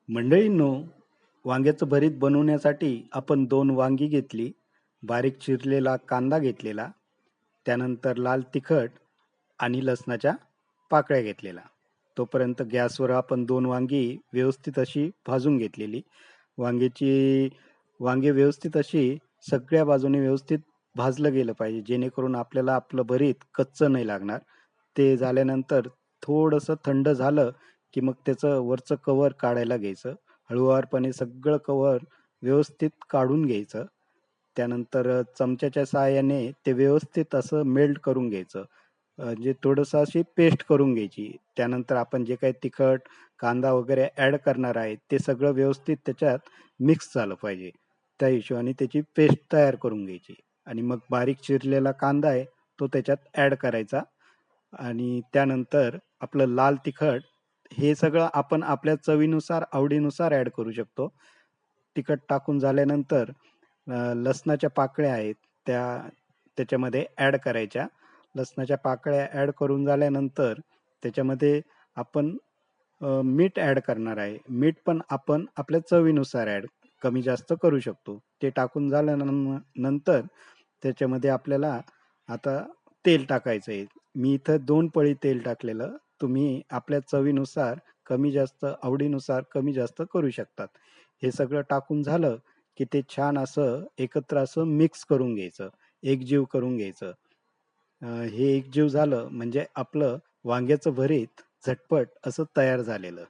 मंडळींनो, वांग्याचं भरीत बनवण्यासाठी आपण 2 वांगी घेतली, बारीक चिरलेला कांदा घेतलेला, त्यानंतर लाल तिखट आणि लसणाच्या पाकळ्या घेतलेला. तोपर्यंत गॅसवर आपण 2 वांगी व्यवस्थित अशी भाजून घेतलेली. वांग्याची वांगे व्यवस्थित अशी सगळ्या बाजूने व्यवस्थित भाजलं गेलं पाहिजे, जेणेकरून आपल्याला आपलं भरीत कच्चं नाही लागणार. ते झाल्यानंतर थोडंसं थंड झालं, की मग त्याचं वरचं कव्हर काढायला घ्यायचं. हळूवारपणे सगळं कव्हर व्यवस्थित काढून घ्यायचं. त्यानंतर चमच्याच्या सहाय्याने ते व्यवस्थित असं मेल्ट करून घ्यायचं. जे थोडंसं अशी पेस्ट करून घ्यायची. त्यानंतर आपण जे काही तिखट, कांदा वगैरे ॲड करणार आहे, ते सगळं व्यवस्थित त्याच्यात मिक्स झालं पाहिजे. त्या हिशोबाने त्याची पेस्ट तयार करून घ्यायची आणि मग बारीक चिरलेला कांदा आहे, तो त्याच्यात ॲड करायचा आणि त्यानंतर आपलं लाल तिखट हे सगळं आपण आपल्या चवीनुसार, आवडीनुसार ॲड करू शकतो. तिखट टाकून झाल्यानंतर लसणाच्या पाकळ्या आहेत त्या त्याच्यामध्ये ॲड करायच्या. लसणाच्या पाकळ्या ॲड करून झाल्यानंतर त्याच्यामध्ये आपण मीठ ॲड करणार आहे. मीठ पण आपण आपल्या चवीनुसार कमी जास्त करू शकतो. ते टाकून नंतर त्याच्यामध्ये आपल्याला आता तेल टाकायचं आहे. मी इथं 2 पळी तेल टाकलेलं. तुम्ही आपल्या चवीनुसार कमी जास्त, आवडीनुसार कमी जास्त करू शकतात. हे सगळं टाकून झालं, की ते छान असं एकत्र असं मिक्स करून घ्यायचं. एकजीव करून घ्यायचं. हे एकजीव झालं म्हणजे आपलं वांग्याचं भरीत झटपट असं तयार झालेलं.